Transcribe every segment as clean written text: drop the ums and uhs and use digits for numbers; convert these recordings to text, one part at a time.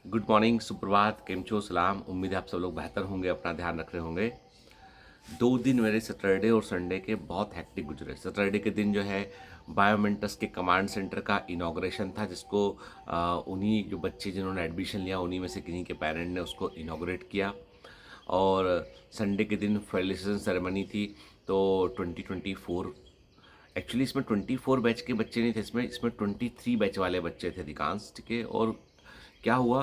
Good morning, सुप्रभात, केम छो, सलाम। उम्मीद है आप सब लोग बेहतर होंगे, अपना ध्यान रख रहे होंगे। 2 दिन मेरे सैटरडे और संडे के बहुत हेक्टिक गुजरे। सैटरडे के दिन जो है बायोमेंटस के कमांड सेंटर का इनॉग्रेशन था, जिसको उन्हीं जो बच्चे जिन्होंने एडमिशन लिया उन्हीं में से किन्हीं के पेरेंट ने उसको इनॉग्रेट किया। और संडे के दिन फेलिसिटेशन सेरेमनी थी। तो 2024 एक्चुअली इसमें 24 बैच के बच्चे नहीं थे, इसमें 23 बैच वाले बच्चे थे अधिकांश, ठीक है। और क्या हुआ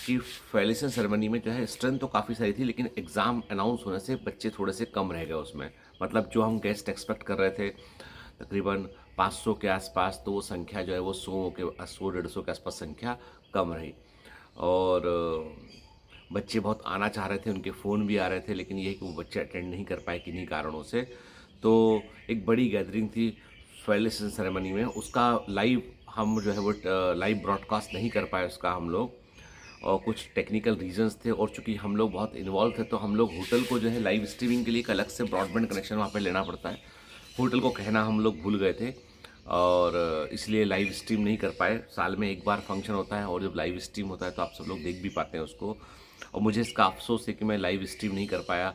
कि फेलिसिटेशन सेरेमनी में जो है स्ट्रेंथ तो काफ़ी सारी थी, लेकिन एग्ज़ाम अनाउंस होने से बच्चे थोड़े से कम रह गए उसमें। मतलब जो हम गेस्ट एक्सपेक्ट कर रहे थे तकरीबन 500 के आसपास, तो वो संख्या जो है वो 100 150 के आसपास संख्या कम रही। और बच्चे बहुत आना चाह रहे थे, उनके फ़ोन भी आ रहे थे, लेकिन ये कि वो बच्चे अटेंड नहीं कर पाए किन्हीं कारणों से। तो एक बड़ी गैदरिंग थी फेलिसिटेशन सेरेमनी में, उसका लाइव हम जो है वो लाइव ब्रॉडकास्ट नहीं कर पाए उसका हम लोग। और कुछ टेक्निकल रीजंस थे, और चूंकि हम लोग बहुत इन्वॉल्व थे तो हम लोग होटल को जो है लाइव स्ट्रीमिंग के लिए एक अलग से ब्रॉडबैंड कनेक्शन वहाँ पे लेना पड़ता है। होटल को कहना हम लोग भूल गए थे, और इसलिए लाइव स्ट्रीम नहीं कर पाए। साल में एक बार फंक्शन होता है, और जब लाइव स्ट्रीम होता है तो आप सब लोग देख भी पाते हैं उसको। और मुझे इसका अफसोस है कि मैं लाइव स्ट्रीम नहीं कर पाया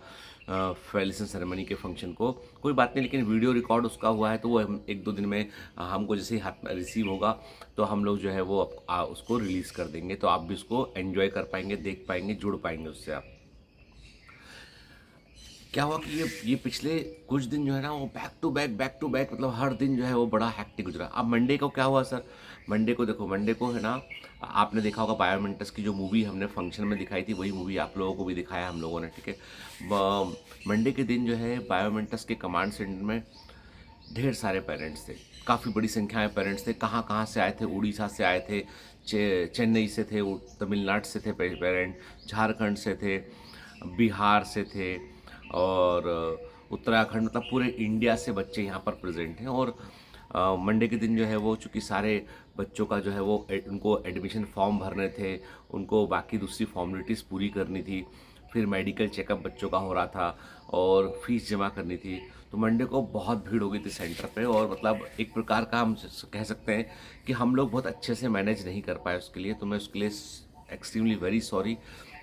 फेलिसिटेशन सेरेमनी के फंक्शन को। कोई बात नहीं, लेकिन वीडियो रिकॉर्ड उसका हुआ है, तो वो हम 1-2 दिन में हमको जैसे ही हाथ में रिसीव होगा तो हम लोग जो है वो उसको रिलीज़ कर देंगे, तो आप भी उसको एंजॉय कर पाएंगे, देख पाएंगे, जुड़ पाएंगे उससे आप। क्या हुआ कि ये पिछले कुछ दिन जो है ना वो बैक टू बैक, मतलब हर दिन जो है वो बड़ा हैक्टिक गुजरा। अब मंडे को क्या हुआ सर? मंडे को देखो, मंडे को है ना, आपने देखा होगा बायोमेंटस की जो मूवी हमने फंक्शन में दिखाई थी, वही मूवी आप लोगों को भी दिखाया हम लोगों ने, ठीक है। मंडे के दिन जो है बायोमेंटस के कमांड सेंटर में ढेर सारे पेरेंट्स थे, काफ़ी बड़ी संख्या में पेरेंट्स थे। कहाँ कहाँ से आए थे? उड़ीसा से आए थे, चेन्नई से थे, तमिलनाडु से थे पेरेंट, झारखंड से थे, बिहार से थे, और उत्तराखंड, मतलब पूरे इंडिया से बच्चे यहाँ पर प्रेजेंट हैं। और मंडे के दिन जो है वो चूँकि सारे बच्चों का जो है वो उनको एडमिशन फॉर्म भरने थे, उनको बाकी दूसरी फॉर्मेलिटीज़ पूरी करनी थी, फिर मेडिकल चेकअप बच्चों का हो रहा था, और फीस जमा करनी थी। तो मंडे को बहुत भीड़ हो गई थी सेंटर पे, और मतलब एक प्रकार का हम कह सकते हैं कि हम लोग बहुत अच्छे से मैनेज नहीं कर पाए उसके लिए। तो मैं उसके लिए एक्सट्रीमली वेरी सॉरी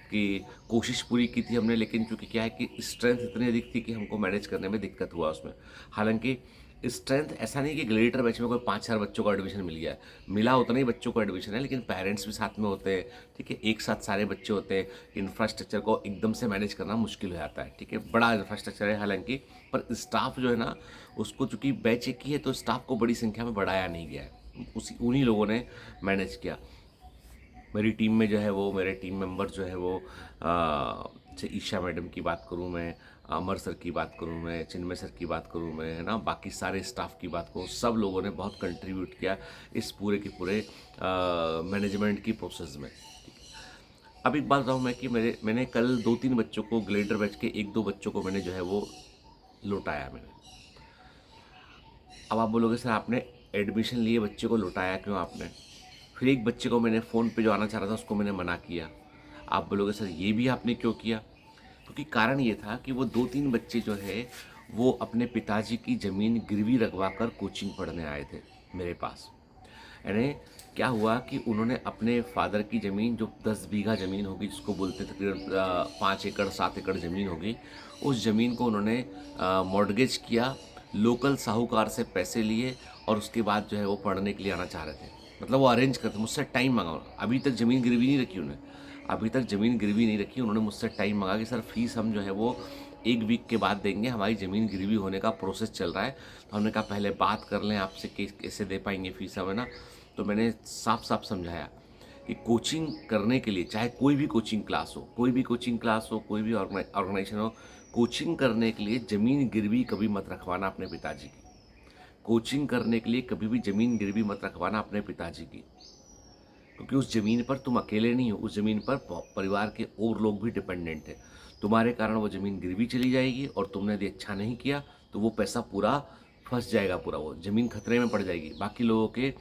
कि कोशिश पूरी की थी हमने, लेकिन चूंकि क्या है कि स्ट्रेंथ इतनी अधिक थी कि हमको मैनेज करने में दिक्कत हुआ उसमें। हालांकि स्ट्रेंथ ऐसा नहीं कि ग्लेडिएटर बैच में कोई 5-4 बच्चों को एडमिशन मिल गया है, मिला उतना ही बच्चों को एडमिशन है, लेकिन पेरेंट्स भी साथ में होते हैं, ठीक है, एक साथ सारे बच्चे होते हैं। इंफ्रास्ट्रक्चर को एकदम से मैनेज करना मुश्किल हो जाता है, ठीक है। बड़ा इंफ्रास्ट्रक्चर है हालांकि, पर स्टाफ जो है ना उसको, चूंकि बैच एक ही है तो स्टाफ को बड़ी संख्या में बढ़ाया नहीं गया है, उसी उन्हीं लोगों ने मैनेज किया। मेरी टीम में जो है वो मेरे टीम मेंबर जो है वो जैसे ईशा मैडम की बात करूँ मैं, अमर सर की बात करूँ मैं, चिन्मय सर की बात करूँ मैं, है ना, बाकी सारे स्टाफ की बात करूँ, सब लोगों ने बहुत कंट्रीब्यूट किया इस पूरे के पूरे मैनेजमेंट की प्रोसेस में। अब एक बात बताऊँ मैं कि मैंने कल 2-3 बच्चों को, ग्लेडर बैच के 1-2 बच्चों को मैंने जो है वो लौटाया मैंने। अब आप बोलोगे सर आपने एडमिशन लिए बच्चे को लौटाया क्यों आपने? फिर एक बच्चे को मैंने फ़ोन पे जो आना चाह रहा था उसको मैंने मना किया। आप बोलोगे सर ये भी आपने क्यों किया? क्योंकि कारण ये था कि वो 2-3 बच्चे जो है वो अपने पिताजी की ज़मीन गिरवी रखवा कर कोचिंग पढ़ने आए थे मेरे पास। यानी क्या हुआ कि उन्होंने अपने फादर की ज़मीन, जो 10 बीघा ज़मीन होगी, जिसको बोलते थे तकरीबन 5 एकड़ 7 एकड़ ज़मीन होगी, उस ज़मीन को उन्होंने मॉर्टगेज किया, लोकल साहूकार से पैसे लिए, और उसके बाद जो है वो पढ़ने के लिए आना चाह रहे थे। मतलब वो अरेंज करते, मुझसे टाइम मांगा। अभी तक ज़मीन गिरवी नहीं रखी उन्होंने, अभी तक ज़मीन गिरवी नहीं रखी उन्होंने। मुझसे टाइम मांगा कि सर फीस हम जो है वो 1 वीक के बाद देंगे, हमारी ज़मीन गिरवी होने का प्रोसेस चल रहा है। तो हमने कहा पहले बात कर लें आपसे कि कैसे दे पाएंगे फीस हम, है ना। तो मैंने साफ साफ समझाया कि कोचिंग करने के लिए, चाहे कोई भी कोचिंग क्लास हो, कोई भी कोचिंग क्लास हो, कोई भी ऑर्गेनाइजेशन हो, कोचिंग करने के लिए ज़मीन गिरवी कभी मत रखवाना अपने पिताजी की। कोचिंग करने के लिए कभी भी ज़मीन गिरवी मत रखवाना अपने पिताजी की, क्योंकि उस ज़मीन पर तुम अकेले नहीं हो, उस ज़मीन पर परिवार के और लोग भी डिपेंडेंट हैं। तुम्हारे कारण वो ज़मीन गिरवी चली जाएगी, और तुमने यदि अच्छा नहीं किया तो वो पैसा पूरा फंस जाएगा, पूरा वो ज़मीन खतरे में पड़ जाएगी। बाकी लोगों के,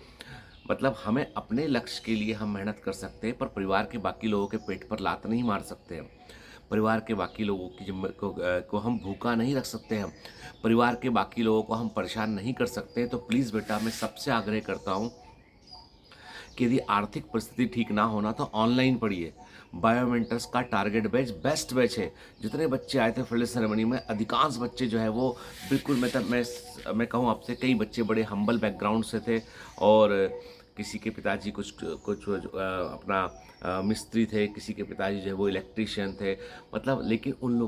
मतलब हमें अपने लक्ष्य के लिए हम मेहनत कर सकते हैं, पर परिवार के बाकी लोगों के पेट पर लात नहीं मार सकते हम। परिवार के बाकी लोगों की को हम भूखा नहीं रख सकते हम। परिवार के बाकी लोगों को हम परेशान नहीं कर सकते। तो प्लीज़ बेटा, मैं सबसे आग्रह करता हूँ कि यदि आर्थिक परिस्थिति ठीक ना होना तो ऑनलाइन पढ़िए। बायोमेंटर्स का टारगेट बैच बेस्ट बैच है। जितने बच्चे आए थे फील्ड सेरेमनी में, अधिकांश बच्चे जो है वो बिल्कुल, मतलब मैं कहूँ आपसे, कई बच्चे बड़े हम्बल बैकग्राउंड से थे और किसी के पिताजी कुछ कुछ अपना मिस्त्री थे, किसी के पिताजी जो है वो इलेक्ट्रीशियन थे, मतलब लेकिन उन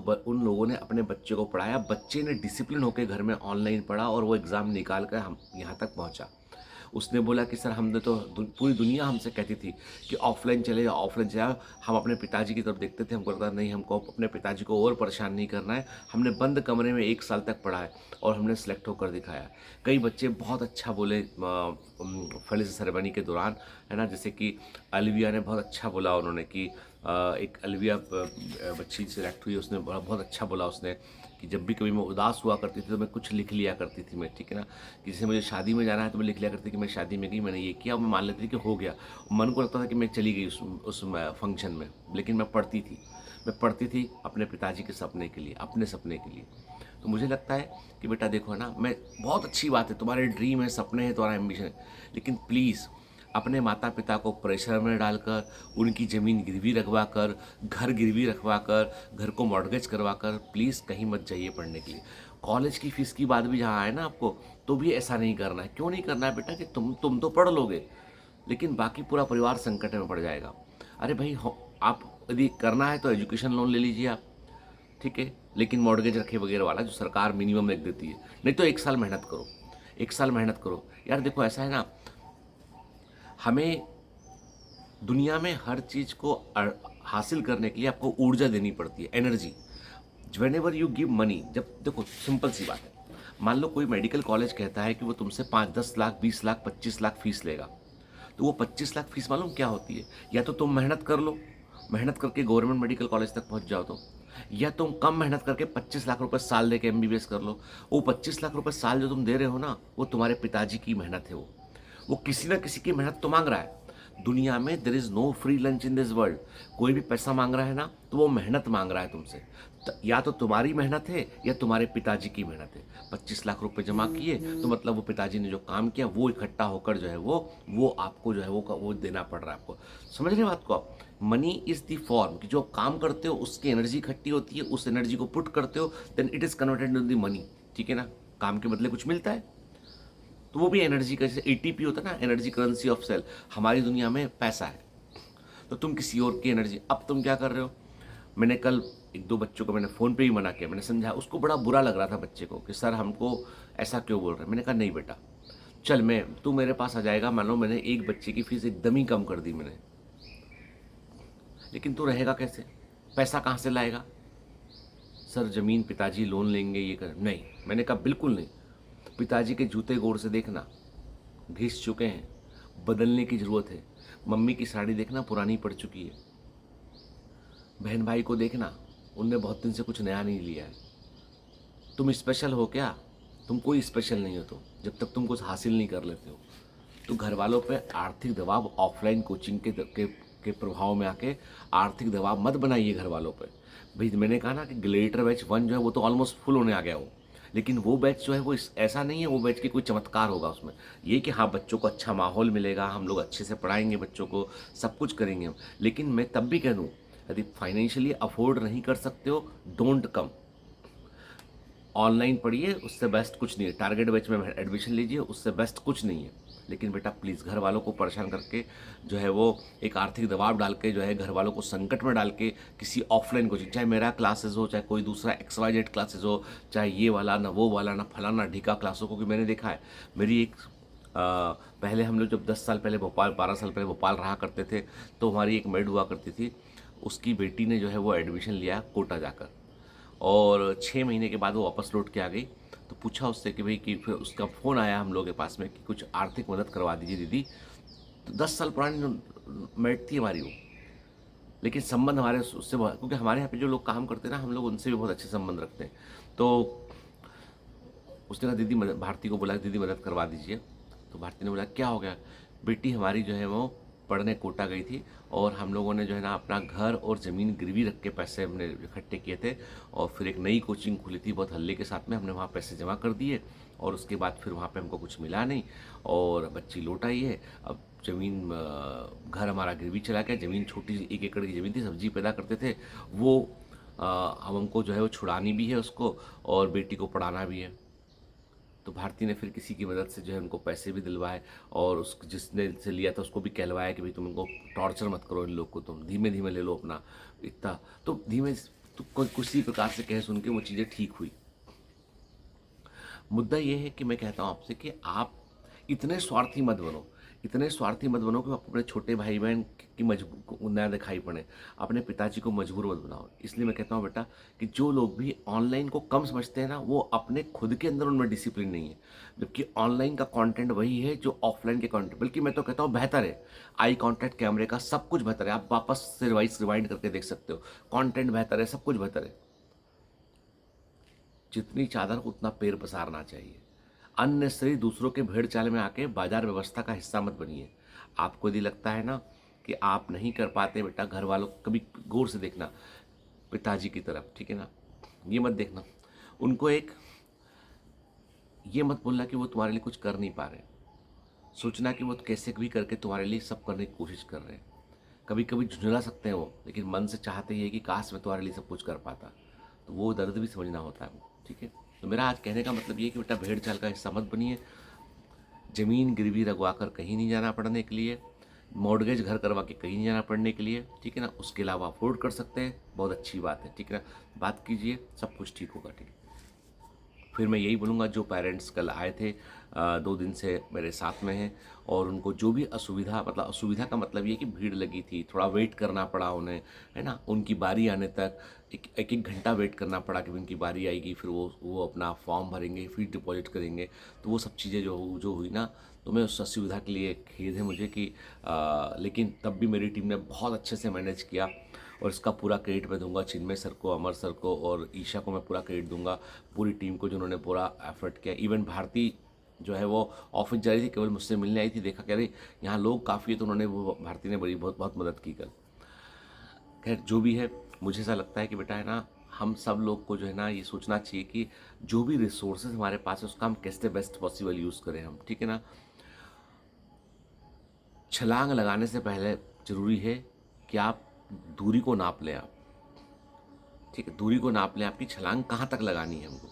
लोगों ने अपने बच्चे को पढ़ाया। बच्चे ने डिसिप्लिन होकर घर में ऑनलाइन पढ़ा और वो एग्ज़ाम निकाल कर हम यहाँ तक पहुँचा। उसने बोला कि सर हमने तो पूरी दुनिया हमसे कहती थी कि ऑफलाइन चले जाओ, ऑफलाइन चले जाओ। हम अपने पिताजी की तरफ देखते थे, हमको लगता नहीं, हमको अपने पिताजी को और परेशान नहीं करना है। हमने बंद कमरे में 1 साल तक पढ़ा है और हमने सेलेक्ट होकर दिखाया। कई बच्चे बहुत अच्छा बोले फील्ड सेरेमनी के दौरान, है ना, जैसे कि अलविया ने बहुत अच्छा बोला, उन्होंने कि एक अलविया बच्ची सेलेक्ट हुई, उसने बहुत अच्छा बोला उसने कि जब भी कभी मैं उदास हुआ करती थी तो मैं कुछ लिख लिया करती थी मैं, ठीक है ना, कि जैसे मुझे शादी में जाना है तो मैं लिख लिया करती थी कि मैं शादी में गई, मैंने ये किया, और मैं मान लेती थी कि हो गया। मन को लगता था कि मैं चली गई उस फंक्शन में, लेकिन मैं पढ़ती थी अपने पिताजी के सपने के लिए, अपने सपने के लिए। तो मुझे लगता है कि बेटा देखो ना, मैं बहुत अच्छी बात है, तुम्हारे ड्रीम है, सपने हैं, तुम्हारा एम्बिशन है, लेकिन प्लीज़ अपने माता पिता को प्रेशर में डालकर, उनकी ज़मीन गिरवी रखवा कर, घर गिरवी रखवा कर, घर को मॉर्गेज करवा कर प्लीज़ कहीं मत जाइए पढ़ने के लिए। कॉलेज की फ़ीस की बात भी जहाँ आए ना आपको, तो भी ऐसा नहीं करना है। क्यों नहीं करना है बेटा? कि तुम तो पढ़ लोगे, लेकिन बाकी पूरा परिवार संकट में पड़ जाएगा। अरे भाई आप यदि करना है तो एजुकेशन लोन ले लीजिए आप, ठीक है, लेकिन मॉर्गेज रखे वगैरह वाला जो सरकार मिनिमम एक देती है। नहीं तो 1 साल मेहनत करो, 1 साल मेहनत करो। यार देखो ऐसा है ना, हमें दुनिया में हर चीज़ को हासिल करने के लिए आपको ऊर्जा देनी पड़ती है, energy. When ever you give money, जब देखो सिंपल सी बात है, मान लो कोई मेडिकल कॉलेज कहता है कि वो तुमसे 5-10 लाख, 20 लाख, 25 लाख फीस लेगा, तो वो 25 लाख फीस मालूम क्या होती है? या तो तुम मेहनत कर लो, मेहनत करके गवर्नमेंट मेडिकल कॉलेज तक पहुंच जाओ तो, या तुम कम मेहनत करके 25 लाख रुपए साल दे के MBBS कर लो। वो 25 लाख रुपए साल जो तुम दे रहे हो ना, वो तुम्हारे पिताजी की मेहनत है। वो किसी ना किसी की मेहनत तो मांग रहा है। दुनिया में there is no free lunch in this world. कोई भी पैसा मांग रहा है ना, तो वो मेहनत मांग रहा है तुमसे। या तो तुम्हारी मेहनत है या तुम्हारे पिताजी की मेहनत है। 25 लाख रुपए जमा किए तो मतलब वो पिताजी ने जो काम किया वो इकट्ठा होकर जो है वो आपको जो है वो देना पड़ रहा है आपको। समझ रहे बात को आप? मनी इज द फॉर्म कि जो काम करते हो उसकी एनर्जी इकट्ठी होती है, उस एनर्जी को पुट करते हो, then it is converted in the money. ठीक है ना? काम के बदले कुछ मिलता है, तो वो भी एनर्जी का, जैसे ATP होता है ना, एनर्जी करेंसी ऑफ सेल। हमारी दुनिया में पैसा है, तो तुम किसी और की एनर्जी। अब तुम क्या कर रहे हो? मैंने कल 1-2 बच्चों को मैंने फ़ोन पे ही मना किया, मैंने समझा, उसको बड़ा बुरा लग रहा था बच्चे को कि सर हमको ऐसा क्यों बोल रहे हैं। मैंने कहा नहीं बेटा, चल तू मेरे पास आ जाएगा, मान लो मैंने एक बच्चे की फीस एकदम ही कम कर दी मैंने, लेकिन तू रहेगा कैसे? पैसा कहाँ से लाएगा? सर ज़मीन पिताजी लोन लेंगे, ये कर। नहीं, मैंने कहा बिल्कुल नहीं। पिताजी के जूते गोड़ से देखना, घिस चुके हैं, बदलने की ज़रूरत है। मम्मी की साड़ी देखना, पुरानी पड़ चुकी है। बहन भाई को देखना, उनने बहुत दिन से कुछ नया नहीं लिया है। तुम स्पेशल हो क्या? तुम कोई स्पेशल नहीं हो, तो जब तक तुम कुछ हासिल नहीं कर लेते हो। तो घर वालों पे आर्थिक दबाव, ऑफलाइन कोचिंग के प्रभाव में आके आर्थिक दबाव मत बनाइए घर वालों पे। भाई मैंने कहा ना कि ग्लेडिएटर बैच 1 जो है वो तो ऑलमोस्ट फुल होने आ गया हो, लेकिन वो बैच जो है वो ऐसा नहीं है वो बैच की कोई चमत्कार होगा उसमें। ये कि हाँ बच्चों को अच्छा माहौल मिलेगा, हम लोग अच्छे से पढ़ाएंगे बच्चों को, सब कुछ करेंगे हम। लेकिन मैं तब भी कह दूँ, यदि फाइनेंशियली अफोर्ड नहीं कर सकते हो, डोंट कम। ऑनलाइन पढ़िए, उससे बेस्ट कुछ नहीं है। टारगेट बैच में एडमिशन लीजिए, उससे बेस्ट कुछ नहीं है। लेकिन बेटा प्लीज़ घर वालों को परेशान करके जो है वो एक आर्थिक दबाव डाल के जो है घर वालों को संकट में डाल के किसी ऑफलाइन कोचिंग, चाहे मेरा क्लासेस हो, चाहे कोई दूसरा XYZ क्लासेस हो, चाहे ये वाला ना वो वाला ना फलाना ढीका क्लास हो, क्योंकि मैंने देखा है। मेरी एक पहले हम लोग जब 10 साल पहले भोपाल, 12 साल पहले भोपाल रहा करते थे, तो हमारी एक मेड हुआ करती थी, उसकी बेटी ने जो है वो एडमिशन लिया कोटा जाकर, और 6 महीने के बाद वो वापस लौट के आ गई। तो पूछा उससे कि भाई, कि फिर उसका फ़ोन आया हम लोग के पास में कि कुछ आर्थिक मदद करवा दीजिए दीदी। तो 10 साल पुरानी मेट थी हमारी वो, लेकिन संबंध हमारे उससे क्योंकि हमारे यहाँ पे जो लोग काम करते हैं ना, हम लोग उनसे भी बहुत अच्छे संबंध रखते हैं। तो उसने कहा दीदी भारती को बोला दीदी मदद करवा दीजिए। तो भारती ने बोला क्या हो गया? बेटी हमारी जो है वो पढ़ने कोटा गई थी, और हम लोगों ने जो है ना अपना घर और ज़मीन गिरवी रख के पैसे हमने इकट्ठे किए थे, और फिर एक नई कोचिंग खुली थी बहुत हल्ले के साथ में, हमने वहाँ पैसे जमा कर दिए, और उसके बाद फिर वहाँ पे हमको कुछ मिला नहीं, और बच्ची लौट आई है। अब ज़मीन घर हमारा गिरवी चला गया, ज़मीन छोटी सी 1 एकड़ की ज़मीन थी, सब्जी पैदा करते थे वो, अब हमको जो है वो छुड़ानी भी है उसको और बेटी को पढ़ाना भी है। तो भारती ने फिर किसी की मदद से जो है उनको पैसे भी दिलवाए और उस जिसने से लिया था उसको भी कहलवाया कि भाई तुम इनको टॉर्चर मत करो, इन लोग को तुम धीमे धीमे ले लो अपना इतना। तो धीमे तो किसी प्रकार से कहे सुन के वो चीज़ें ठीक हुई। मुद्दा ये है कि मैं कहता हूँ आपसे कि आप इतने स्वार्थी मत बनो, इतने स्वार्थी मत बनो कि आप अपने छोटे भाई बहन की मजबूर को ना दिखाई पड़े, अपने पिताजी को मजबूर मत बनाओ। इसलिए मैं कहता हूँ बेटा कि जो लोग भी ऑनलाइन को कम समझते हैं ना, वो अपने खुद के अंदर उनमें डिसिप्लिन नहीं है। जबकि ऑनलाइन का कंटेंट वही है जो ऑफलाइन के कंटेंट, बल्कि मैं तो कहता हूँ बेहतर है। आई कांटेक्ट, कैमरे का सब कुछ बेहतर है, आप वापस से रिवाइंड करके देख सकते हो। कंटेंट बेहतर है, सब कुछ बेहतर है। जितनी चादर उतना पैर पसारना चाहिए। अननेसेसरी दूसरों के भेड़ चाल में आके बाजार व्यवस्था का हिस्सा मत बनिए। आपको यदि लगता है ना कि आप नहीं कर पाते बेटा, घर वालों को कभी गौर से देखना पिताजी की तरफ, ठीक है ना। ये मत देखना उनको, एक ये मत बोलना कि वो तुम्हारे लिए कुछ कर नहीं पा रहे। सोचना कि वो कैसे भी करके तुम्हारे लिए सब करने की कोशिश कर रहे हैं। कभी कभी झुंझला सकते हैं वो, लेकिन मन से चाहते ही है कि काश मैं तुम्हारे लिए सब कुछ कर पाता। तो वो दर्द भी समझना होता है, ठीक है। तो मेरा आज कहने का मतलब ये है कि बेटा भेड़ चाल का हिस्सा मत बनिए। ज़मीन गिरवी रखवा कर कहीं नहीं जाना पड़ने के लिए, मॉर्गेज घर करवा के कहीं नहीं जाना पड़ने के लिए, ठीक है ना। उसके अलावा अफोर्ड कर सकते हैं, बहुत अच्छी बात है, ठीक है ना। बात कीजिए, सब कुछ ठीक होगा, ठीक है। फिर मैं यही बोलूँगा, जो पेरेंट्स कल आए थे 2 दिन से मेरे साथ में हैं और उनको जो भी असुविधा, मतलब असुविधा का मतलब ये कि भीड़ लगी थी, थोड़ा वेट करना पड़ा उन्हें, है ना। उनकी बारी आने तक एक घंटा वेट करना पड़ा कि उनकी बारी आएगी, फिर वो अपना फॉर्म भरेंगे, फिर डिपॉजिट करेंगे। तो वो सब चीज़ें जो हुई ना, तो मैं उस असुविधा के लिए खेद है मुझे कि लेकिन तब भी मेरी टीम ने बहुत अच्छे से मैनेज किया और इसका पूरा क्रेडिट मैं दूंगा चिन्मय सर को, अमर सर को और ईशा को। मैं पूरा क्रेडिट दूंगा पूरी टीम को जिन्होंने पूरा एफर्ट किया। इवन भारती जो है वो ऑफिस जा रही थी, केवल मुझसे मिलने आई थी, देखा कह रही यहाँ लोग काफ़ी है, तो उन्होंने वो भारती ने बड़ी बहुत बहुत मदद की कल। खैर जो भी है, मुझे ऐसा लगता है कि बेटा है ना, हम सब लोग को जो है ना ये सोचना चाहिए कि जो भी रिसोर्सेज हमारे पास है उसका हम कैसे बेस्ट पॉसिबल यूज़ करें हम, ठीक है ना। छलांग लगाने से पहले ज़रूरी है कि आप दूरी को नाप लें आप, ठीक है। दूरी को नाप लें, आपकी छलांग कहाँ तक लगानी है हमको,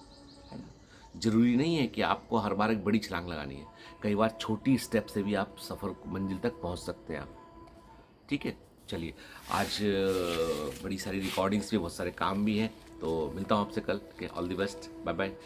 है ना। ज़रूरी नहीं है कि आपको हर बार एक बड़ी छलांग लगानी है, कई बार छोटी स्टेप से भी आप सफ़र मंजिल तक पहुँच सकते हैं आप, ठीक है। चलिए, आज बड़ी सारी रिकॉर्डिंग्स भी, बहुत सारे काम भी हैं, तो मिलता हूँ आपसे कल, ठीक है। All the best, bye bye.